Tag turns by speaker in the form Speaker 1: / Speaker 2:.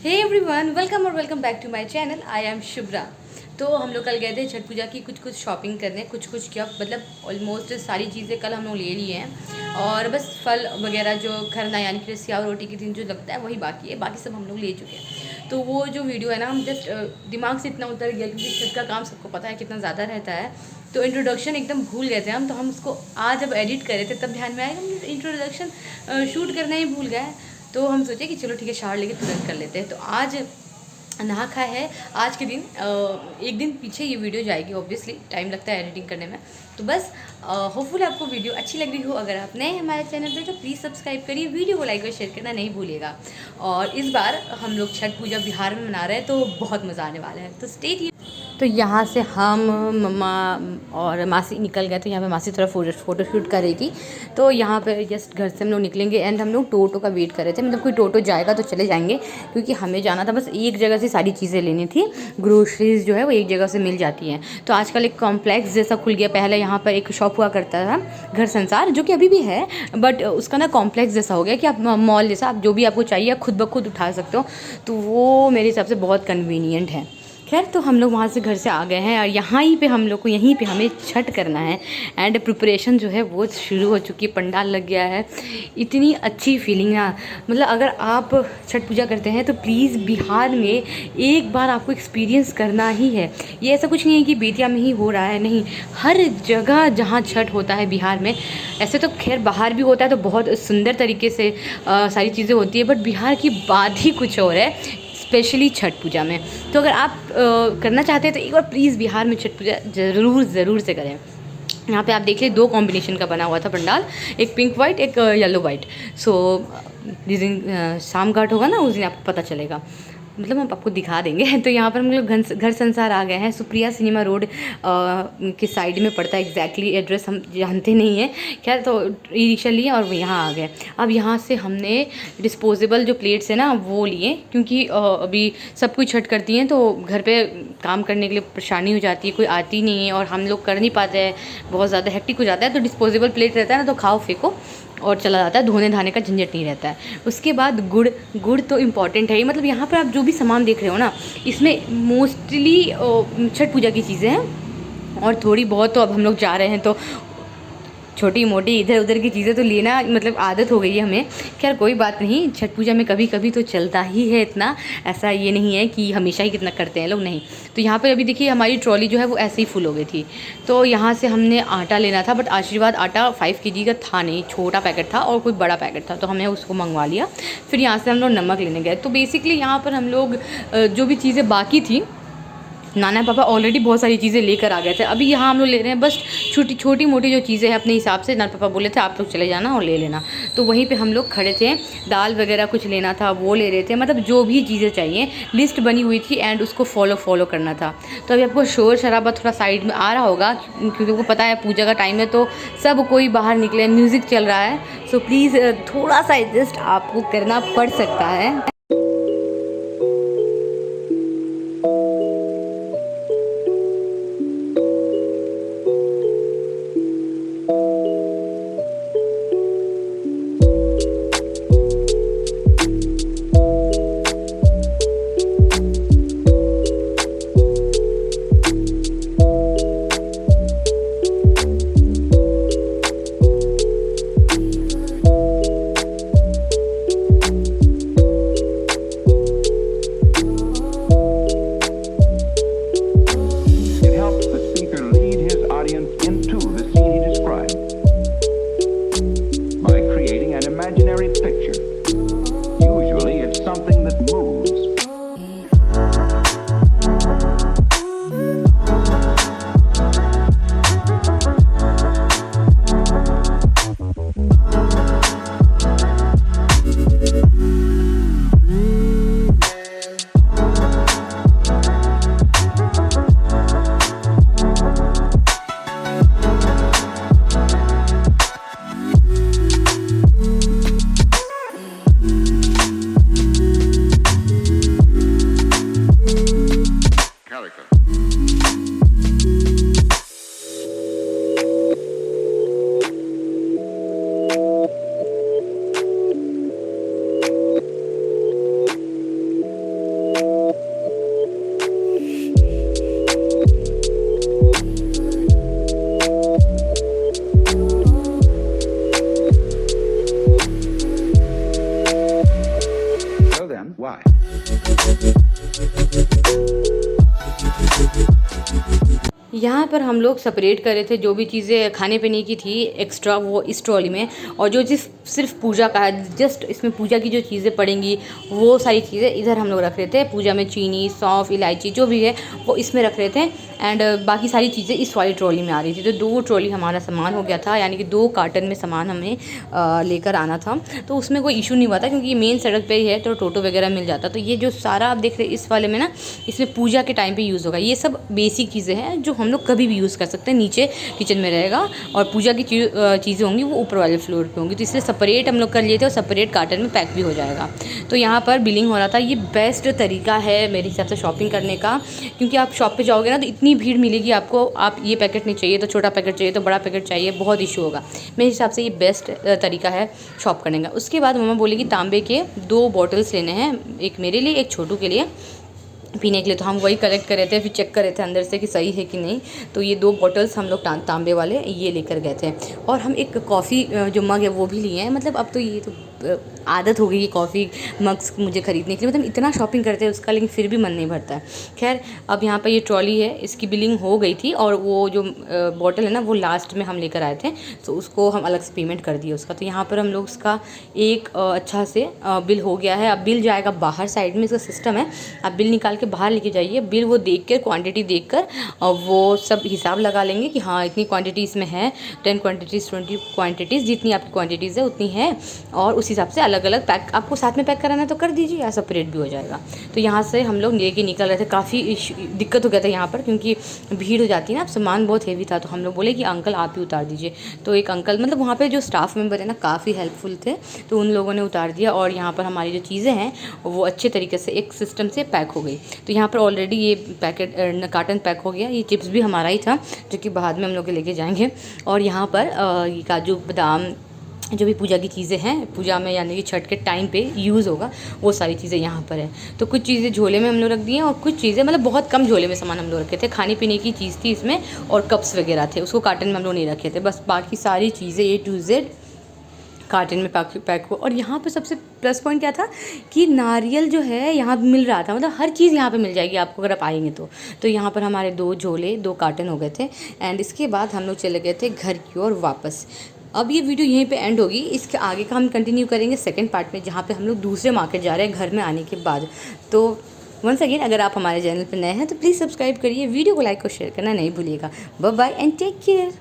Speaker 1: हे everyone, welcome और welcome back to my channel. I am Shubhra. तो हम लोग कल गए थे छठ पूजा की कुछ शॉपिंग करने, कुछ क्या मतलब ऑलमोस्ट सारी चीज़ें कल हम लोग ले लिए हैं। और बस फल वगैरह जो खरना यानी कि सियाव रोटी के दिन जो लगता है वही बाकी है, बाकी सब हम लोग ले चुके हैं। तो वो जो वीडियो है ना, हम जस्ट दिमाग से इतना उतर गया क्योंकि छठ का काम सबको पता है कितना ज़्यादा रहता है। तो इंट्रोडक्शन एकदम भूल गए थे हम, तो हम उसको आज जब एडिट करे थे तब ध्यान में आया हम इंट्रोडक्शन शूट करना ही भूल गए। तो हम सोचे कि चलो ठीक है, शावर लेके तुरंत कर लेते हैं। तो आज नहा खा है आज के दिन, एक दिन पीछे ये वीडियो जाएगी, ऑब्वियसली टाइम लगता है एडिटिंग करने में। तो बस होपफुल आपको वीडियो अच्छी लग रही हो। अगर आप नए हैं हमारे चैनल पे तो प्लीज़ सब्सक्राइब करिए, वीडियो को लाइक और शेयर करना नहीं भूलिएगा। और इस बार हम लोग छठ पूजा बिहार में मना रहे हैं तो बहुत मज़ा आने वाला है, तो स्टे ट्यून्ड। तो यहाँ से हम मम्मा और मासी निकल गए। तो यहाँ पे मासी थोड़ा फ़ोटो शूट कर रही थी। तो यहाँ पे जस्ट घर से हम लोग निकलेंगे एंड हम लोग टोटो का वेट कर रहे थे, मतलब कोई टोटो जाएगा तो चले जाएंगे, क्योंकि हमें जाना था। बस एक जगह से सारी चीज़ें लेनी थी, ग्रोसरीज जो है वो एक जगह से मिल जाती हैं। तो आजकल एक कॉम्प्लेक्स जैसा खुल गया, पहले यहाँ पर एक शॉप हुआ करता था घर संसार, जो कि अभी भी है, बट उसका ना कॉम्प्लेक्स जैसा हो गया कि आप मॉल जैसा, आप जो भी आपको चाहिए खुद ब खुद उठा सकते हो। तो वो मेरे हिसाब से बहुत कन्वीनियंट है। खैर, तो हम लोग वहाँ से घर से आ गए हैं और यहाँ ही पे हम लोग को यहीं पे हमें छठ करना है। एंड प्रिपरेशन जो है वो शुरू हो चुकी है, पंडाल लग गया है। इतनी अच्छी फीलिंग है, मतलब अगर आप छठ पूजा करते हैं तो प्लीज़ बिहार में एक बार आपको एक्सपीरियंस करना ही है। ये ऐसा कुछ नहीं है कि बेतिया में ही हो रहा है, नहीं, हर जगह जहाँ छठ होता है बिहार में। ऐसे तो खैर बाहर भी होता है तो बहुत सुंदर तरीके से सारी चीज़ें होती है, बट बिहार की बात ही कुछ और है, स्पेशली छठ पूजा में। तो अगर आप करना चाहते हैं तो एक बार प्लीज़ बिहार में छठ पूजा ज़रूर से करें। यहाँ पे आप देखिए 2 कॉम्बिनेशन का बना हुआ था पंडाल, एक पिंक वाइट एक येलो वाइट। सो जिस दिन शाम घाट होगा ना उस दिन आपको पता चलेगा, मतलब हम आपको दिखा देंगे। तो यहाँ पर हम लोग घर संसार आ गए हैं। सुप्रिया सिनेमा रोड के साइड में पड़ता है, एग्जैक्टली एड्रेस हम जानते नहीं हैं। खैर, तो ई रिक्शा लिए और यहाँ आ गए। अब यहाँ से हमने डिस्पोजेबल जो प्लेट्स है ना वो लिए, क्योंकि अभी सब कुछ छठ करती हैं तो घर पे काम करने के लिए परेशानी हो जाती है, कोई आती नहीं है और हम लोग कर नहीं पाते हैं, बहुत ज़्यादा हेक्टिक हो जाता है। तो डिस्पोजेबल प्लेट रहता है ना, तो खाओ फेंको और चला जाता है, धोने धाने का झंझट नहीं रहता है। उसके बाद गुड़ तो इम्पॉर्टेंट है ही, मतलब यहाँ पर आप जो भी सामान देख रहे हो ना, इसमें मोस्टली छठ पूजा की चीज़ें हैं। और थोड़ी बहुत तो अब हम लोग जा रहे हैं तो छोटी मोटी इधर उधर की चीज़ें तो लेना, मतलब आदत हो गई है हमें। खैर कोई बात नहीं, छठ पूजा में कभी कभी तो चलता ही है इतना, ऐसा ये नहीं है कि हमेशा ही कितना करते हैं लोग, नहीं। तो यहाँ पे अभी देखिए हमारी ट्रॉली जो है वो ऐसे ही फुल हो गई थी। तो यहाँ से हमने आटा लेना था, बट आशीर्वाद आटा 5 kg का था नहीं, छोटा पैकेट था और कोई बड़ा पैकेट था, तो हमने उसको मंगवा लिया। फिर यहाँ से हम लोग नमक लेने गए। तो बेसिकली यहाँ पर हम लोग जो भी चीज़ें बाकी थी, नाना पापा ऑलरेडी बहुत सारी चीज़ें लेकर आ गए थे। अभी यहाँ हम लोग ले रहे हैं बस छोटी मोटी जो चीज़ें हैं अपने हिसाब से। नाना पापा बोले थे आप लोग चले जाना और ले लेना, तो वहीं पे हम लोग खड़े थे। दाल वगैरह कुछ लेना था वो ले रहे थे, मतलब जो भी चीज़ें चाहिए लिस्ट बनी हुई थी एंड उसको फॉलो करना था। तो अभी आपको शोर शराबा थोड़ा साइड में आ रहा होगा, क्योंकि वो पता है पूजा का टाइम है तो सब कोई बाहर निकले, म्यूज़िक चल रहा है। सो प्लीज़ थोड़ा सा एडजस्ट आपको करना पड़ सकता है।
Speaker 2: them why.
Speaker 1: यहाँ पर हम लोग सेपरेट कर रहे थे जो भी चीज़ें खाने पीने की थी एक्स्ट्रा, वो इस ट्रॉली में, और जो चीज़ सिर्फ पूजा का है, जस्ट इसमें पूजा की जो चीज़ें पड़ेंगी वो सारी चीज़ें इधर हम लोग रख रहे थे। पूजा में चीनी, सौंफ, इलायची जो भी है वो इसमें रख रहे थे, एंड बाकी सारी चीज़ें इस वाली ट्रॉली में आ रही थी। तो 2 ट्रॉली हमारा सामान हो गया था, यानी कि 2 कार्टन में सामान हमें लेकर आना था। तो उसमें कोई इशू नहीं हुआ था क्योंकि ये मेन सड़क पे ही है, तो टोटो वगैरह मिल जाता। तो ये जो सारा आप देख रहे हैं इस वाले में ना, इसमें पूजा के टाइम पे यूज़ होगा। ये सब बेसिक चीज़ें हैं जो हम लोग कभी भी यूज़ कर सकते हैं। नीचे किचन में रहेगा और पूजा की चीज़ें होंगी वो ऊपर वाले फ्लोर पे होंगी। तो इसलिए सेपरेट हम लोग कर लिए थे और सेपरेट कार्टन में पैक भी हो जाएगा। तो यहाँ पर बिलिंग हो रहा था। ये बेस्ट तरीका है मेरे हिसाब से शॉपिंग करने का, क्योंकि आप शॉप पे जाओगे ना तो इतनी भीड़ मिलेगी आपको। आप ये पैकेट नहीं चाहिए तो छोटा पैकेट चाहिए तो बड़ा पैकेट चाहिए, बहुत इशू होगा। मेरे हिसाब से ये बेस्ट तरीका है शॉप करने का। उसके बाद मम्मा बोलेगी तांबे के 2 बॉटल्स लेने हैं, एक मेरे लिए एक छोटू के लिए पीने के लिए। तो हम वही कलेक्ट कर रहे थे, फिर चेक कर रहे थे अंदर से कि सही है कि नहीं। तो ये 2 बॉटल्स हम लोग तांबे वाले ये लेकर गए थे। और हम एक कॉफ़ी जो मग है वो भी लिए हैं। मतलब अब तो ये तो आदत हो गई है कॉफ़ी मग्स मुझे ख़रीदने के लिए। मतलब इतना शॉपिंग करते हैं उसका, लेकिन फिर भी मन नहीं भरता है। खैर अब यहाँ पर ये ट्रॉली है, इसकी बिलिंग हो गई थी, और वो जो बॉटल है ना वो लास्ट में हम लेकर आए थे, तो उसको हम अलग से पेमेंट कर दिए उसका। तो यहाँ पर हम लोग उसका एक अच्छा से बिल हो गया है। अब बिल जाएगा बाहर, साइड में इसका सिस्टम है, आप बिल निकाल के बाहर लेके जाइए। बिल वो देख कर, क्वांटिटी देख कर वो सब हिसाब लगा लेंगे कि हाँ इतनी क्वांटिटी इसमें है, 10 क्वांटिटीज़ 20 क्वांटिटीज़, जितनी आपकी क्वांटिटीज़ है उतनी है, और उस हिसाब से अलग अलग पैक आपको साथ में पैक कराना है तो कर दीजिए, या सेपरेट भी हो जाएगा। तो यहाँ से हम लोग लेके निकल रहे थे। काफ़ी दिक्कत हो गया था यहाँ पर क्योंकि भीड़ हो जाती है ना, अब सामान बहुत हेवी था। तो हम लोग बोले कि अंकल आप ही उतार दीजिए। तो एक अंकल, मतलब वहाँ पे जो स्टाफ मेंबर है ना काफ़ी हेल्पफुल थे, तो उन लोगों ने उतार दिया। और यहाँ पर हमारी जो चीज़ें हैं वो अच्छे तरीके से एक सिस्टम से पैक हो गई। तो यहाँ पर ऑलरेडी ये पैकेट कार्टन पैक हो गया। ये चिप्स भी हमारा ही था जो कि बाद में हम लोग लेके जाएंगे। और यहाँ पर ये काजू बादाम जो भी पूजा की चीज़ें हैं, पूजा में यानी कि छठ के टाइम पे यूज़ होगा, वो सारी चीज़ें यहाँ पर है। तो कुछ चीज़ें झोले में हम लोग रख दिए और कुछ चीज़ें मतलब बहुत कम झोले में सामान हम लोग रखे थे। खाने पीने की चीज़ थी इसमें, और कप्स वगैरह थे, उसको कार्टन में हम लोग नहीं रखे थे। बस बाकी सारी चीज़ें A to Z कार्टन में पैक हो। और यहाँ पे सबसे प्लस पॉइंट क्या था कि नारियल जो है यहाँ मिल रहा था, मतलब हर चीज़ यहाँ पे मिल जाएगी आपको अगर आप आएंगे तो। यहाँ पर हमारे 2 झोले 2 कार्टन हो गए थे। एंड इसके बाद हम लोग चले गए थे घर की ओर वापस। अब ये वीडियो यहीं पे एंड होगी, इसके आगे का हम कंटिन्यू करेंगे सेकंड पार्ट में, जहाँ पे हम लोग दूसरे मार्केट जा रहे हैं घर में आने के बाद। तो वंस अगेन अगर आप हमारे चैनल पर नए हैं तो प्लीज़ सब्सक्राइब करिए, वीडियो को लाइक और शेयर करना नहीं भूलिएगा। Bye bye and take care.